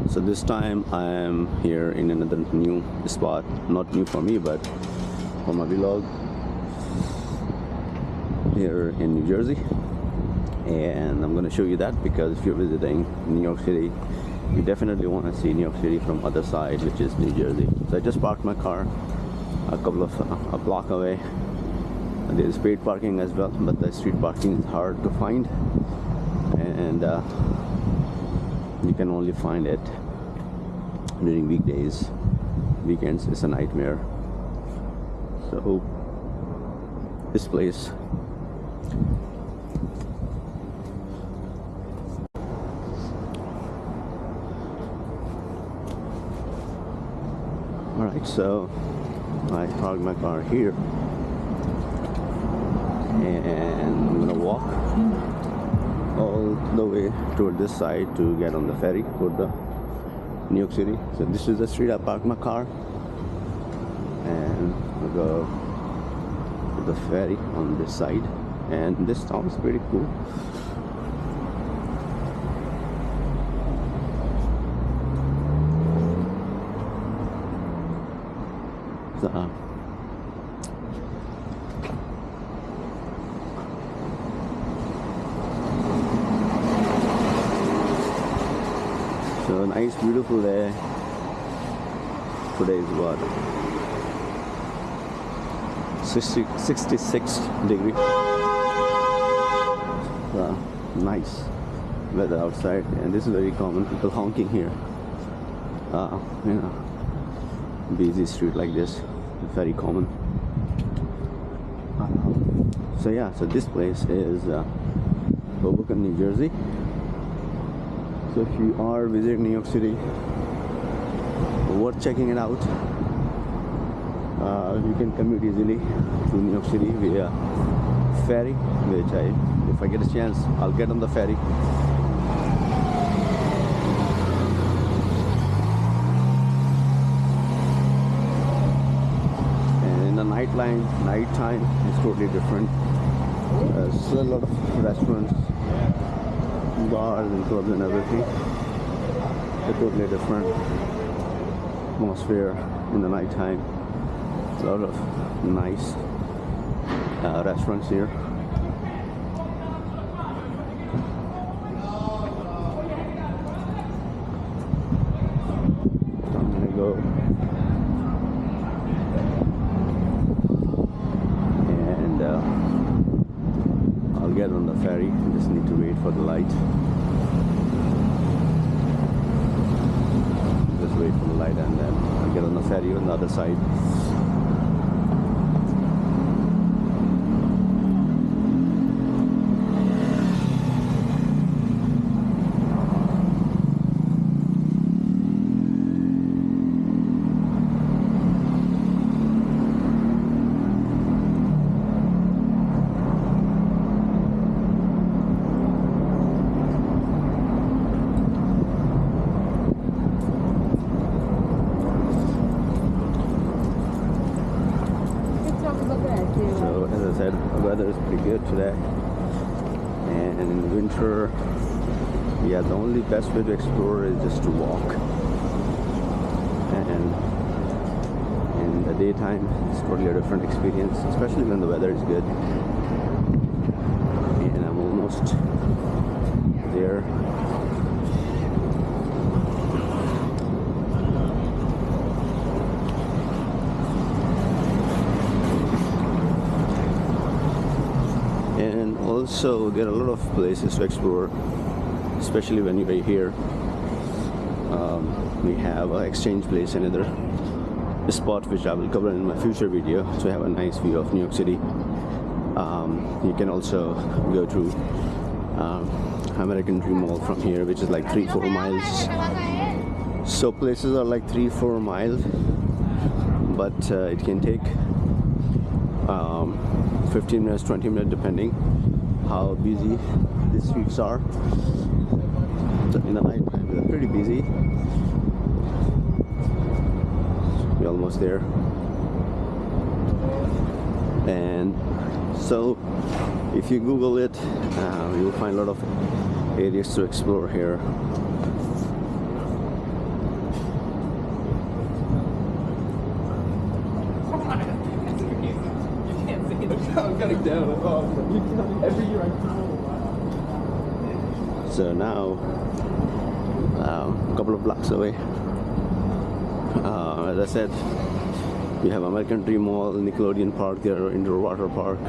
So this time I am here in another new spot, not new for me but for my vlog, here in New Jersey, and I'm going to show you that because if you're visiting New York City, you definitely want to see New York City from other side, which is New Jersey. So I just parked my car a couple of a block away. There's paid parking as well, but the street parking is hard to find, and you can only find it during weekdays. Weekends is a nightmare. So this place, alright, so I parked my car here and I'm gonna walk all the way toward this side to get on the ferry for the New York City. So this is the street I parked my car, and I'll go to the ferry on this side, and this town is pretty cool. So nice, beautiful day. Today is what? 66 degree. Nice weather outside, and this is very common. People honking here. You know, busy street like this, very common. So yeah, so this place is Hoboken, New Jersey. So if you are visiting New York City, worth checking it out. You can commute easily to New York City via ferry, which if I get a chance, I'll get on the ferry. And in the nighttime, it's totally different. There's a lot of restaurants, bars and clubs and everything. A totally different atmosphere in the nighttime. A lot of nice restaurants here. I'm gonna go and I'll get on the ferry. I just need to wait for the light. Just wait for the light and then I'll get on the ferry on the other side. So as I said, the weather is pretty good today, and in winter, yeah, the only best way to explore is just to walk, and in the daytime it's totally a different experience, especially when the weather is good. And I'm almost there. And also there are a lot of places to explore, especially when you're here. We have an exchange place, another spot which I will cover in my future video, to have a nice view of New York City. You can also go to American Dream Mall from here, which is like 3-4 miles. So places are like 3-4 miles, but it can take 15 minutes, 20 minutes, depending how busy the streets are. So in the night time, they're pretty busy. We're almost there. And so if you Google it, you'll find a lot of areas to explore here. down. Every year I come. So now, a couple of blocks away, as I said, we have American Dream Mall, Nickelodeon Park, there, Indoor Water Park.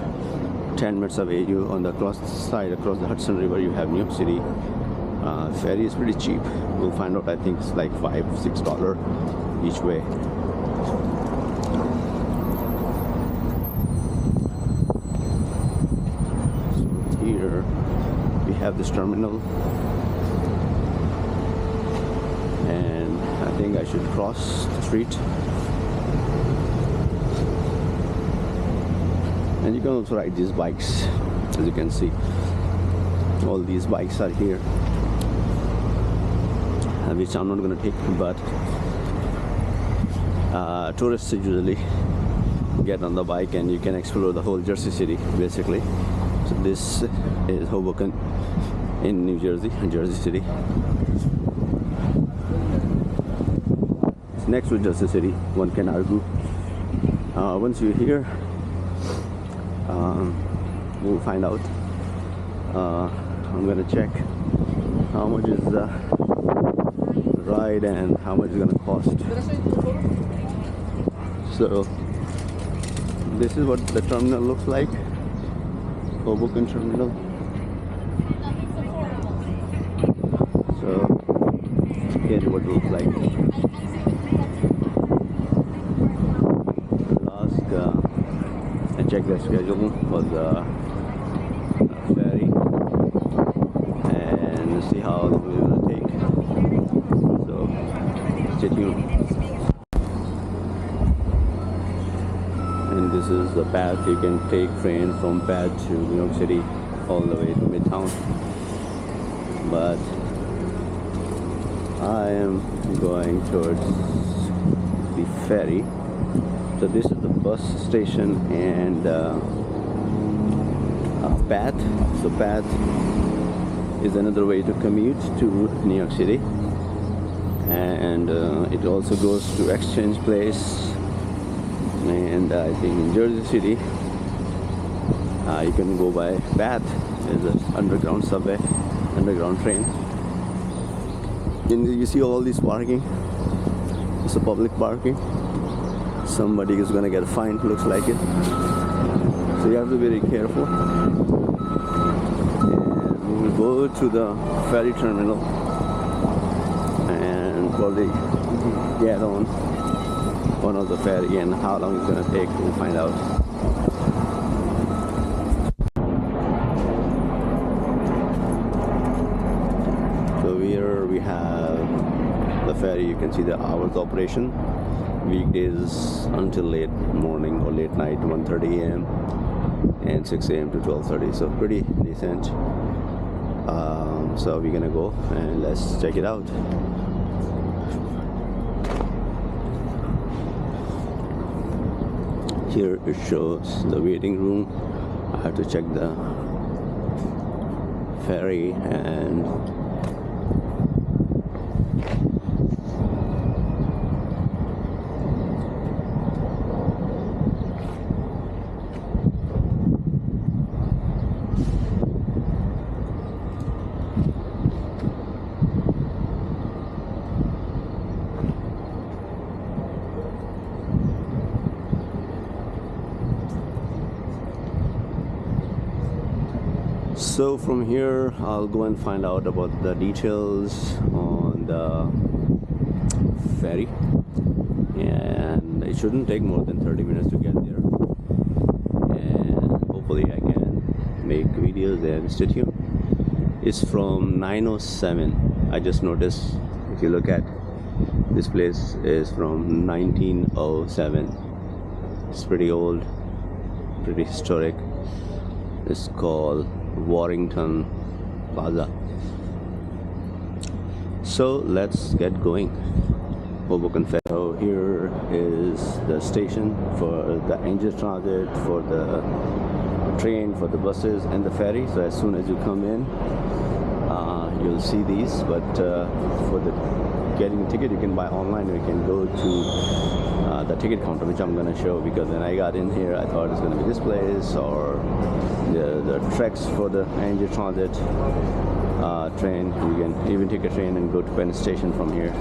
10 minutes away, you on the side across the Hudson River, you have New York City. Ferry is pretty cheap. We'll find out. I think it's like $5-6 each way. So here we have this terminal, and I think I should cross the street. And you can also ride these bikes, as you can see. All these bikes are here, which I'm not going to take, but tourists usually get on the bike and you can explore the whole Jersey City, basically. So this is Hoboken in New Jersey, Jersey City. It's next to Jersey City, one can argue. Once you're here, we'll find out. I'm gonna check how much is the ride and how much it's gonna cost. So this is what the terminal looks like, Hoboken terminal. So here's what it looks like. I checked the schedule for the ferry and see how long it's going to take. So stay tuned. And this is the path. You can take train from Bath to New York City all the way to Midtown. But I am going towards the ferry. So this is the bus station and Bath. So Bath is another way to commute to New York City, and it also goes to Exchange Place, and I think in Jersey City you can go by Bath. There's an underground subway, underground train. And you see all this parking. It's a public parking. Somebody is gonna get fined, looks like it. So you have to be very careful. And we will go to the ferry terminal and probably get on one of the ferry, and how long it's gonna take, we'll find out. So here we have the ferry. You can see the hours of operation. Weekdays until late morning or late night, 1:30 a.m. and 6 a.m. to 12:30. So pretty decent. So we're gonna go and let's check it out. Here it shows the waiting room. I have to check the ferry and so from here I'll go and find out about the details on the ferry, and it shouldn't take more than 30 minutes to get there, and hopefully I can make videos and stay tuned. It's from 907. I just noticed, if you look at this place, is from 1907. It's pretty old, pretty historic. It's called Warrington Plaza. So let's get going. Hoboken Ferry. So here is the station for the Angel Transit, for the train, for the buses and the ferry. So as soon as you come in, you'll see these, but for the getting a ticket, you can buy online, or you can go to the ticket counter, which I'm going to show, because when I got in here I thought it's going to be this place or the tracks for the NJ Transit train. You can even take a train and go to Penn Station from here,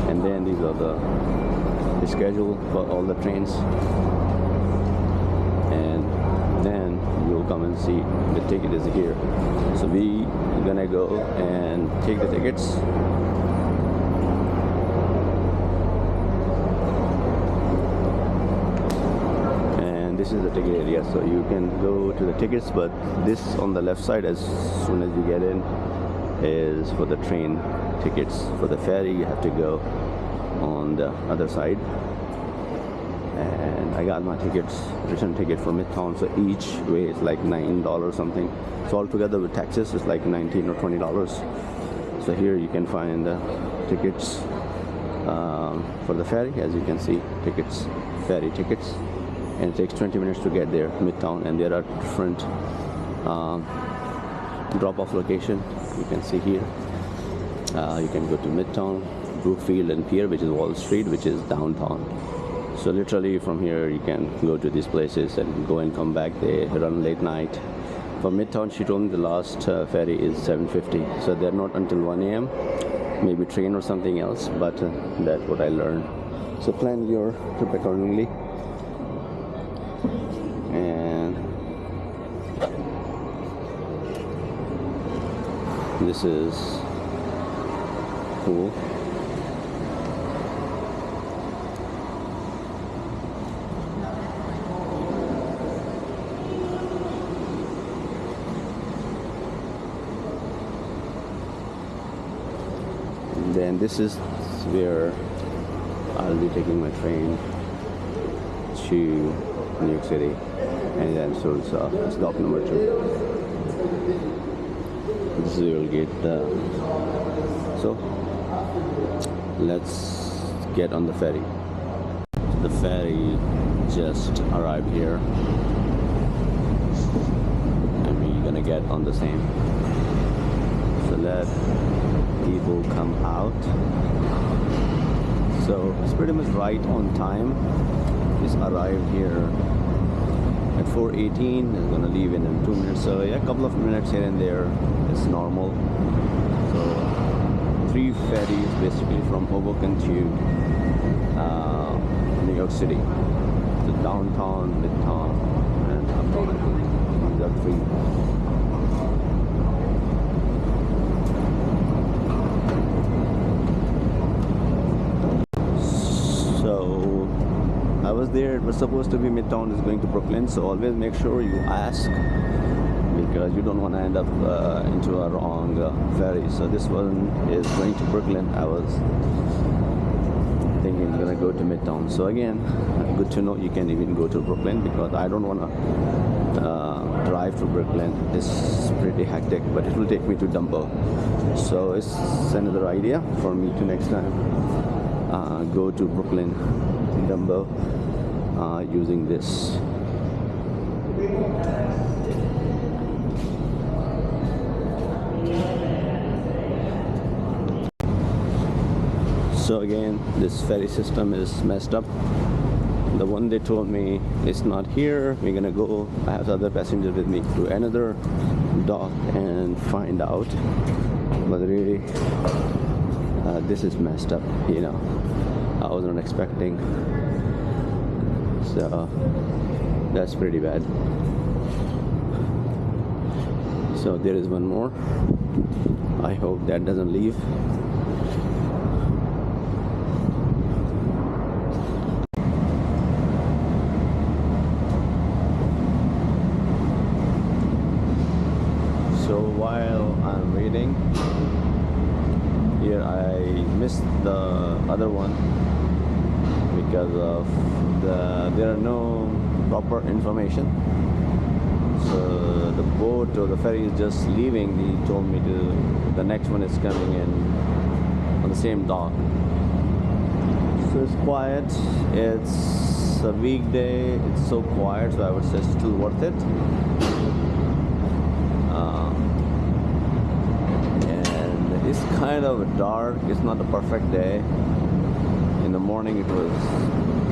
and then these are the schedule for all the trains, and then you'll come and see the ticket is here. So we are gonna go and take the tickets. And this is the ticket area, so you can go to the tickets, but this on the left side, as soon as you get in, is for the train tickets. For the ferry you have to go on the other side, and I got my tickets, return ticket for Midtown, so each way is like $9 something, so altogether with taxes it's like $19 or $20. So here you can find the tickets for the ferry, as you can see, tickets, ferry tickets, and it takes 20 minutes to get there, Midtown, and there are different drop-off location. You can see here, you can go to Midtown, Brookfield, and Pier, which is Wall Street, which is downtown. So literally from here you can go to these places and go and come back. They run late night. For Midtown, she told me the last ferry is 7:50, so they're not until 1 a.m. maybe train or something else, but that's what I learned. So plan your trip accordingly. And this is cool. Then this is where I'll be taking my train to New York City, and then so it's stop number 2. This is where you'll get so let's get on the ferry. The ferry just arrived here, and we're gonna get on the same. So let people come out. So it's pretty much right on time. It's arrived here at 4:18. It's gonna leave in 2 minutes. So yeah, a couple of minutes here and there. It's normal. So 3 ferries basically from Hoboken to New York City. So downtown, Midtown, and uptown. These are 3. So I was there, it was supposed to be Midtown is going to Brooklyn, so always make sure you ask, because you don't want to end up into a wrong ferry. So this one is going to Brooklyn. I was thinking it's gonna go to Midtown. So again, good to know you can even go to Brooklyn, because I don't want to drive to Brooklyn. It's pretty hectic, but it will take me to Dumbo. So it's another idea for me to next time go to Brooklyn, Dumbo, using this. So again, this ferry system is messed up. The one they told me is not here. We're gonna go, I have other passengers with me, to another dock and find out. But really, this is messed up, you know. I was not expecting. So that's pretty bad. So there is one more. I hope that doesn't leave. So while I'm waiting here, I missed the other one because of there are no proper information. So the boat or the ferry is just leaving. He told me the next one is coming in on the same dock. So it's quiet. It's a weekday. It's so quiet. So I would say it's still worth it. And It's kind of dark. It's not a perfect day. In the morning it was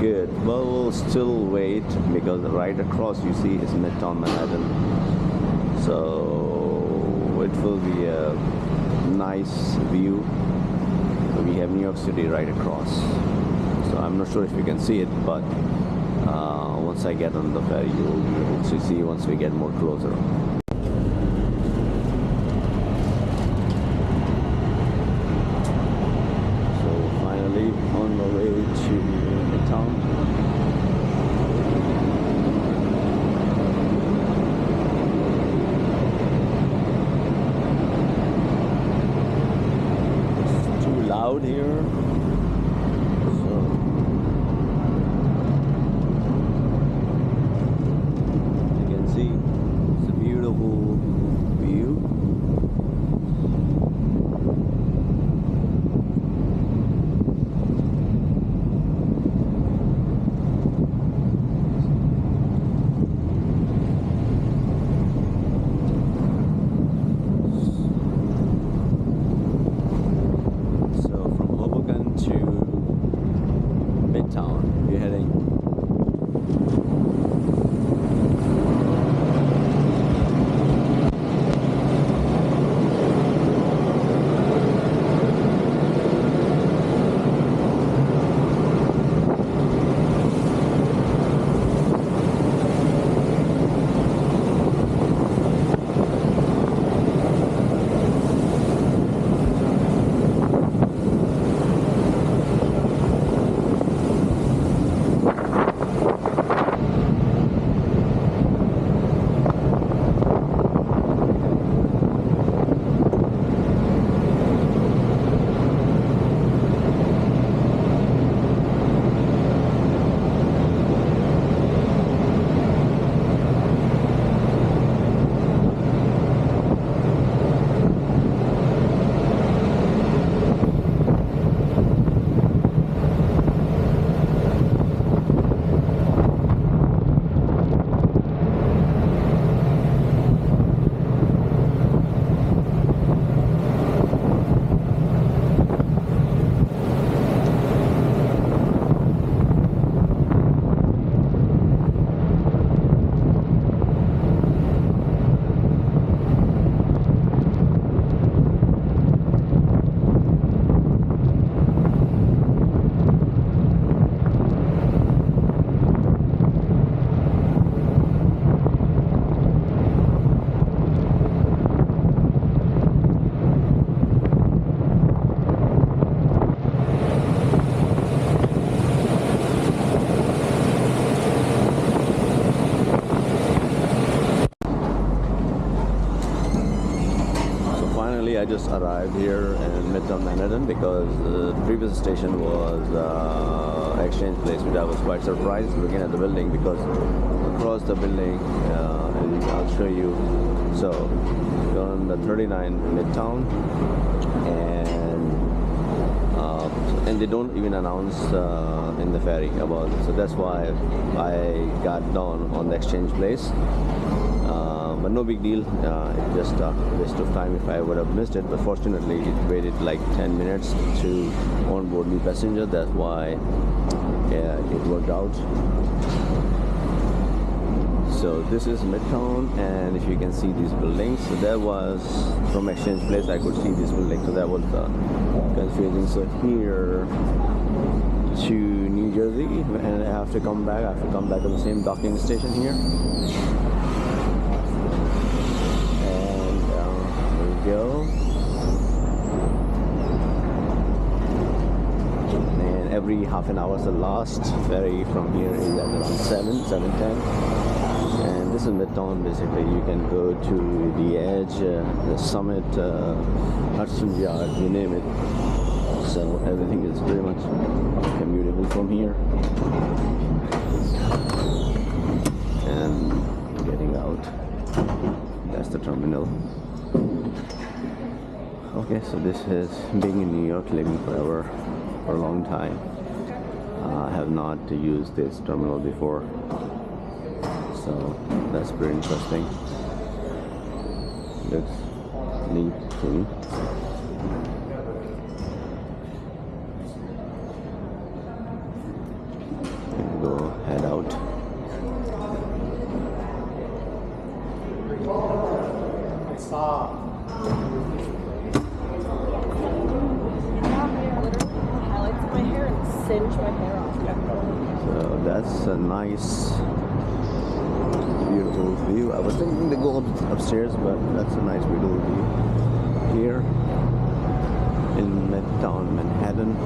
good, but we'll still wait because right across you see is Midtown Manhattan. So it will be a nice view. We have New York City right across. So I'm not sure if you can see it, but once I get on the ferry, you'll be able to see once we get more closer. On the way to Midtown. It's too loud here. So you can see it's a beautiful view. You're heading. I just arrived here in Midtown Manhattan because the previous station was Exchange Place, which I was quite surprised looking at the building because across the building, and I'll show you. So you're on the 39 Midtown, and they don't even announce in the ferry about it. So that's why I got down on the Exchange Place. But no big deal, it's just a waste of time if I would have missed it, but fortunately it waited like 10 minutes to onboard new passenger. That's why it worked out. So this is Midtown, and if you can see these buildings, so that was from Exchange Place I could see this building, so that was confusing. So here to New Jersey, and I have to come back to the same docking station here. Go. And every half an hour, the last ferry from here is at around 7:10. And this is Midtown. Basically, you can go to the edge, the summit, Hudson Yard, you name it. So everything is pretty much commutable from here. And getting out. That's the terminal. Okay, so this is being in New York, living forever for a long time. I have not used this terminal before, so that's pretty interesting. Looks neat to me. Go head out. Stop. Highlights my hair and singe my hair off. So that's a nice, beautiful view. I was thinking to go upstairs, but that's a nice, beautiful view here in Midtown Manhattan.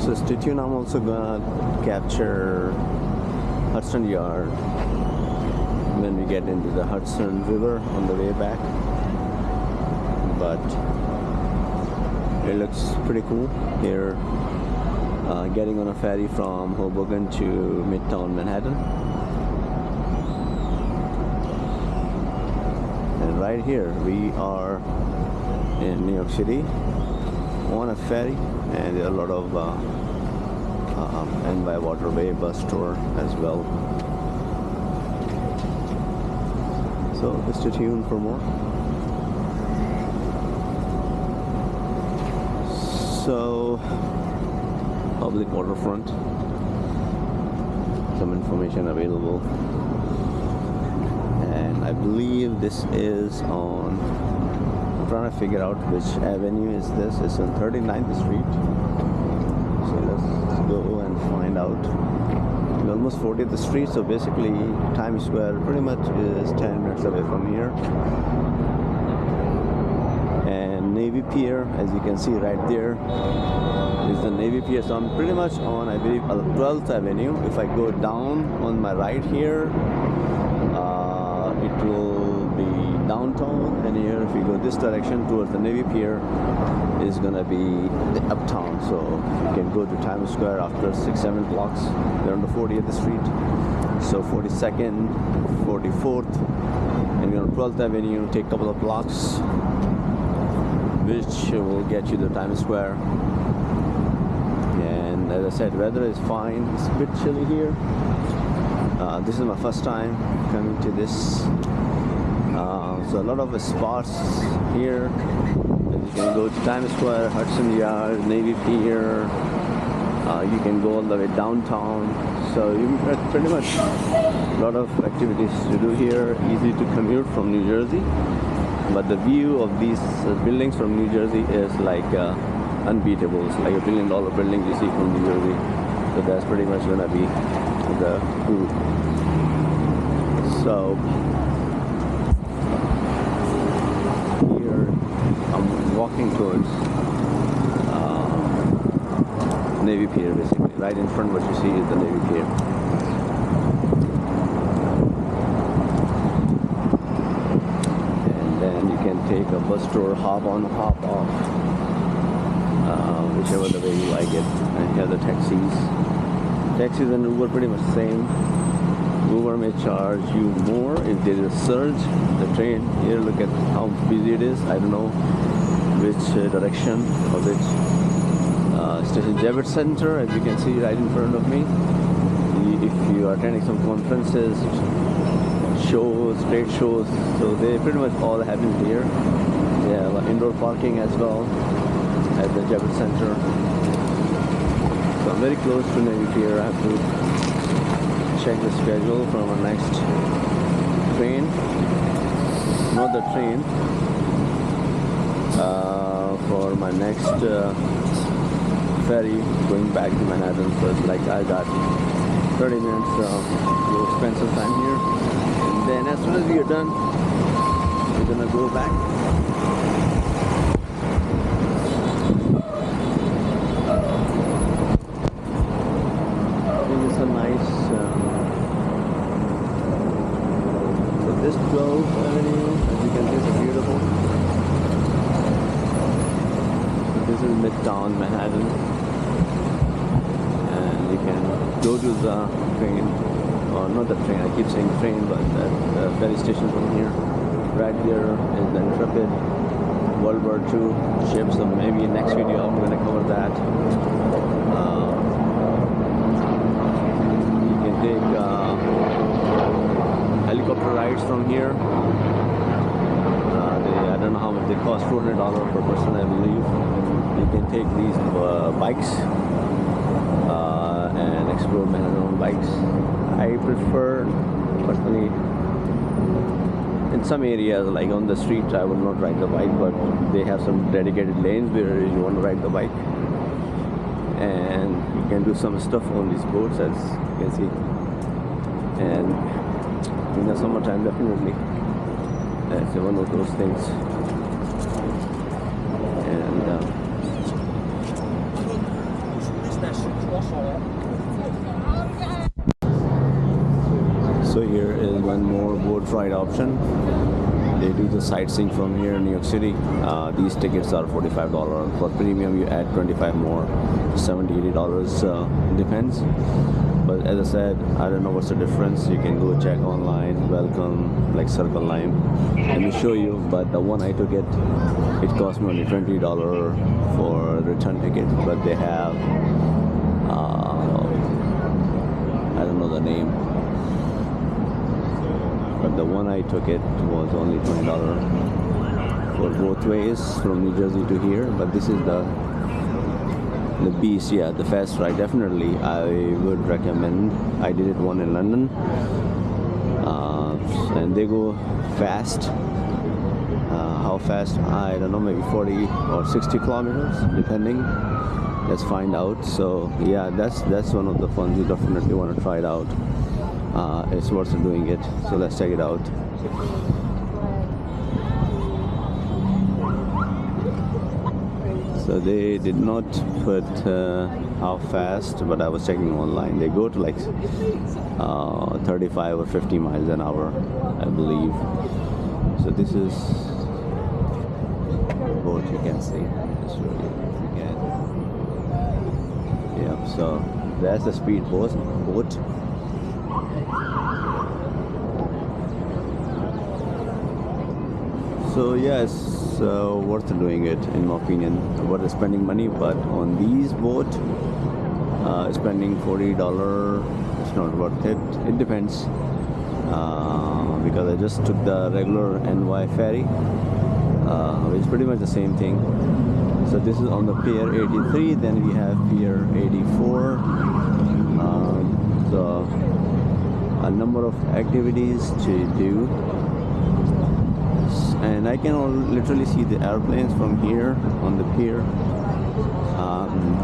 So stay tuned. I'm also gonna capture Hudson Yard when we get into the Hudson River on the way back. But it looks pretty cool here. Getting on a ferry from Hoboken to Midtown Manhattan. And right here we are in New York City on a ferry, and there are a lot of NY Waterway bus tour as well. So stay tuned for more. So public waterfront, some information available, and I believe this is on, I'm trying to figure out which avenue is this. It's on 39th Street, so let's go and find out. We're almost 40th Street, so basically Times Square pretty much is 10 minutes away from here. And Navy Pier, as you can see right there, is the Navy Pier. So I'm pretty much on, I believe, 12th Avenue. If I go down on my right here, it will be downtown, and here if you go this direction towards the Navy Pier is gonna be the uptown. So you can go to Times Square after 6-7 blocks. They're on the 40th Street, so 42nd, 44th, and you're on 12th Avenue. Take a couple of blocks, which will get you to Times Square. And as I said, weather is fine. It's a bit chilly here. This is my first time coming to this. So a lot of spots here. And you can go to Times Square, Hudson Yard, Navy Pier. You can go all the way downtown. So you've got pretty much a lot of activities to do here. Easy to commute from New Jersey. But the view of these buildings from New Jersey is like unbeatable. It's like $1 billion building you see from New Jersey. So that's pretty much gonna be the cool. So here I'm walking towards Navy Pier, basically. Right in front, what you see is the Navy Pier. And then you can take a bus tour, hop on, hop off, whichever the way you like it. And here are the taxis. Taxis and Uber pretty much the same. Uber may charge you more if there is a surge. The train here, look at how busy it is. I don't know which direction or which station. Javits Center, as you can see right in front of me. If you are attending some conferences, shows, trade shows, so they pretty much all happen here. They have indoor parking as well at the Javits Center. So I'm very close to Navy Pier. I have to check the schedule for my next train. Not the train. For my next ferry going back to Manhattan. So it's like I got 30 minutes. We'll spend some time here. And then as soon as we are done, we're gonna go back. It's a nice. So this 12th Avenue, as you can see, is beautiful. This is Midtown Manhattan, and you can go to the train, or not the train, I keep saying train, but the ferry station from here. Right there is the Intrepid World War II ship, so maybe next video I'm going to cover that. You can take helicopter rides from here. I don't know how much They cost $400 per person, I believe. You can take these bikes and explore man-owned bikes. I prefer, personally, in some areas, like on the street, I will not ride the bike, but they have some dedicated lanes where you want to ride the bike. And you can do some stuff on these boats, as you can see. And in the summertime, definitely, it's one of those things. And so here is one more boat ride option. They do the sightseeing from here in New York City. These tickets are $45. For premium, you add 25 more, $70, $80, depends. But as I said, I don't know what's the difference. You can go check online, welcome, like Circle Line. Let me show you, but the one I took it cost me only $20 for return ticket, but they have, I don't know the name. But the one I took it was only $20 for both ways from New Jersey to here. But this is the beast, yeah, the fast ride. Definitely, I would recommend. I did it one in London, and they go fast. How fast? I don't know, maybe 40 or 60 kilometers, depending. Let's find out. So yeah, that's one of the fun. You definitely want to try it out. It's worth doing it, so let's check it out. So they did not put how fast, but I was checking online. They go to like 35 or 50 miles an hour, I believe. So this is the boat, you can see. Yeah, so that's the speed boat. So yeah, it's worth doing it, in my opinion. Worth spending money, but on these boats, spending $40, it's not worth it. It depends, because I just took the regular NY Ferry, which is pretty much the same thing. So this is on the Pier 83, then we have Pier 84. So a number of activities to do. And I can literally see the airplanes from here on the pier.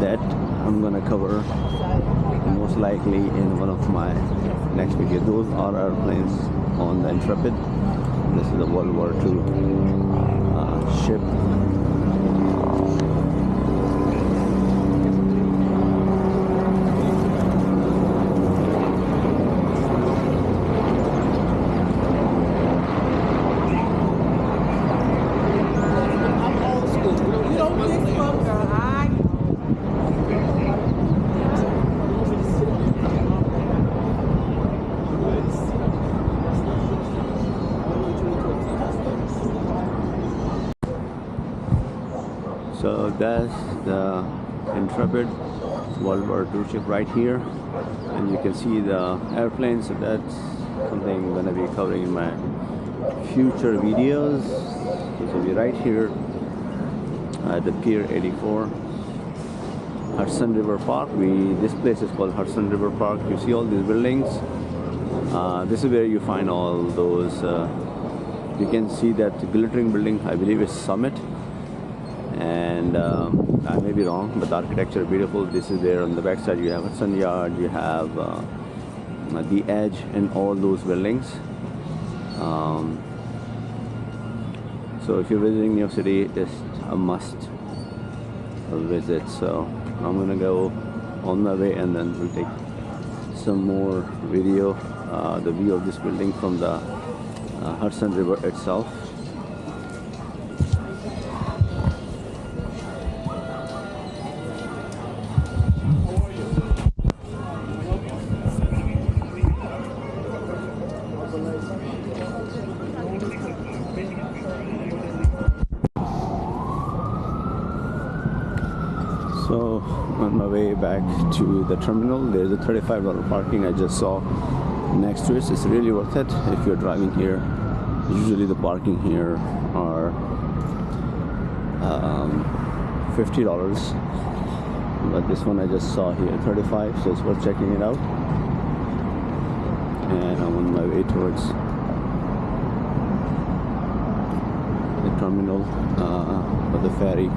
That I'm gonna cover most likely in one of my next videos. Those are airplanes on the Intrepid. This is a World War II ship. So that's the Intrepid World War II ship right here, and you can see the airplane. So that's something I'm going to be covering in my future videos. So we're right here at the Pier 84, Hudson River Park. This place is called Hudson River Park. You see all these buildings. This is where you find all those. You can see that glittering building. I believe it's Summit. And I may be wrong, but the architecture is beautiful. This is there on the back side. You have Hudson Yard, you have the Edge, and all those buildings. So if you're visiting New York City, it's a must visit. So I'm gonna go on my way, and then we'll take some more video, the view of this building from the Hudson River itself. So on my way back to the terminal, there's a $35 parking I just saw next to it. It's really worth it if you're driving here. Usually the parking here are $50, but this one I just saw here, 35, so it's worth checking it out. And I'm on my way towards the terminal for the ferry.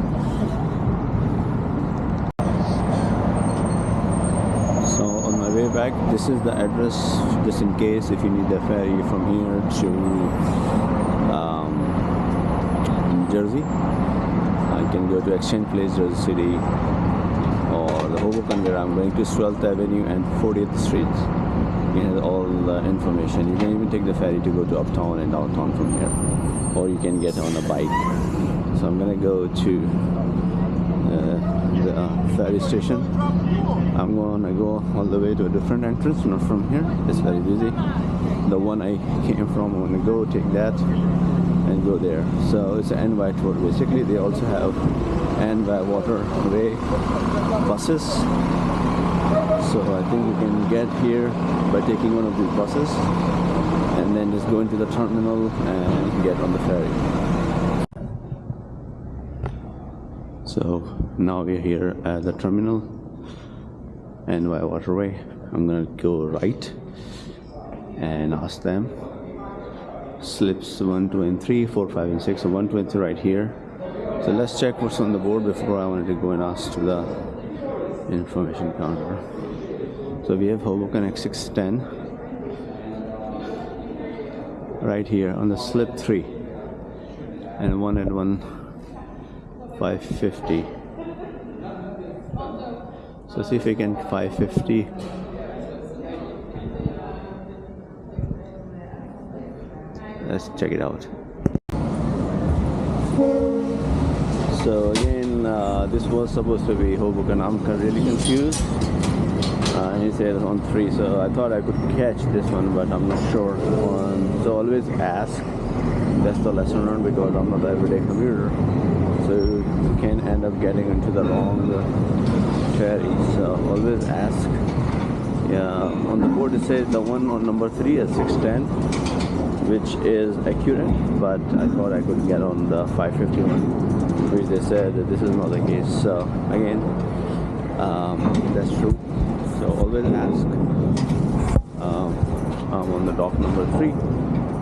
So on my way back, this is the address, just in case if you need the ferry from here to New Jersey. I can go to Exchange Place, Jersey City, or the Hoboken, where I'm going to 12th Avenue and 40th Street. You have all the information. You can even take the ferry to go to uptown and downtown from here, or you can get on a bike. So I'm gonna go to the ferry station. I'm gonna go all the way to a different entrance, not from here. It's very busy. The one I came from, I'm gonna go take that and go there. So it's an NY tour basically. They also have NY waterway buses. So I think you can get here by taking one of these buses and then just go into the terminal and get on the ferry. So now we're here at the terminal, NY waterway. I'm gonna go right and ask them. Slips 1, 2, and 3, 4, 5, and 6. So 120 right here. So let's check what's on the board before I wanted to go and ask to the information counter. So we have Hoboken X610 right here on the slip 3, and 1 and 1 550. So see if we can 550. Let's check it out. So again, this was supposed to be Hoboken. I'm really confused. He said on 3, so I thought I could catch this one, but I'm not sure. So always ask. That's the lesson learned, because I'm not an everyday commuter. So you can end up getting into the wrong ferry. So always ask. Yeah, on the board it says the one on number 3 is 610, which is accurate, but I thought I could get on the 551, which they said that this is not the case. So again, that's true. So always ask. I'm on the dock number 3.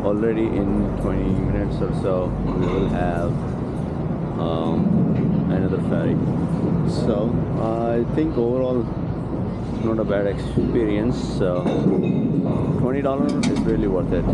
Already in 20 minutes or so, we will have another ferry. So I think overall, not a bad experience. So $20 is really worth it.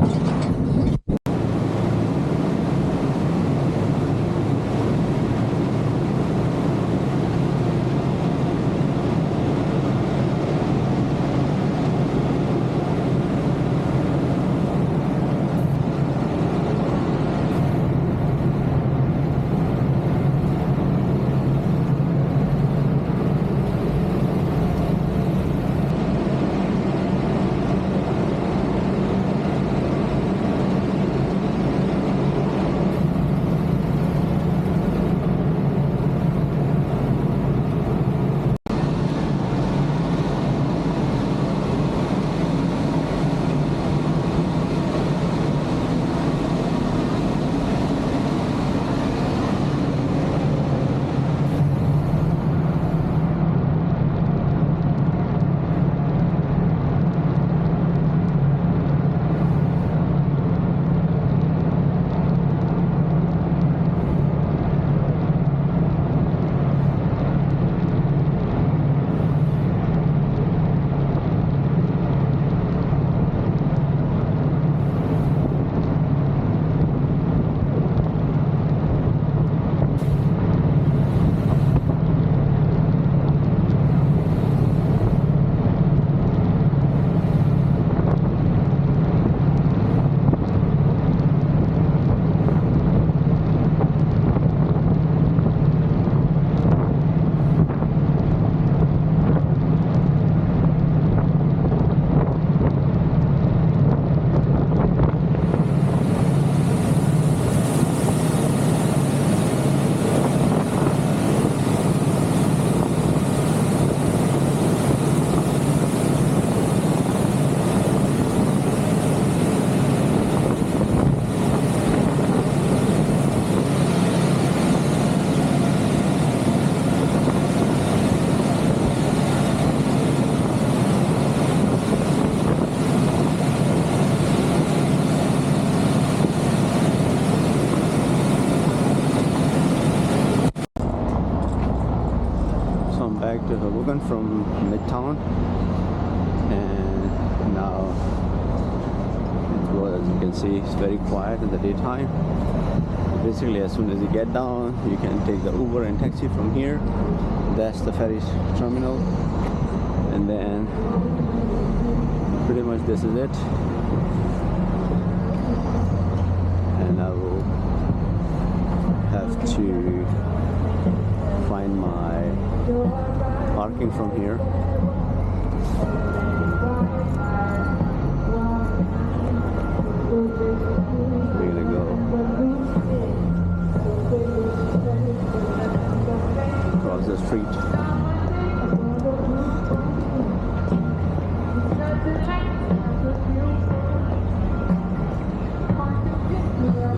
back to Hoboken from Midtown, and now as you can see, it's very quiet in the daytime. Basically, as soon as you get down, you can take the Uber and taxi from here. That's the ferry terminal, and then pretty much this is it. And I will have to find my parking from here. We're gonna go across the street.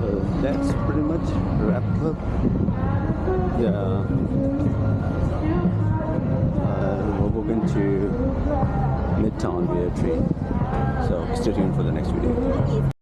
So that's pretty much wrapped up the Hoboken to Midtown via train. So stay tuned for the next video.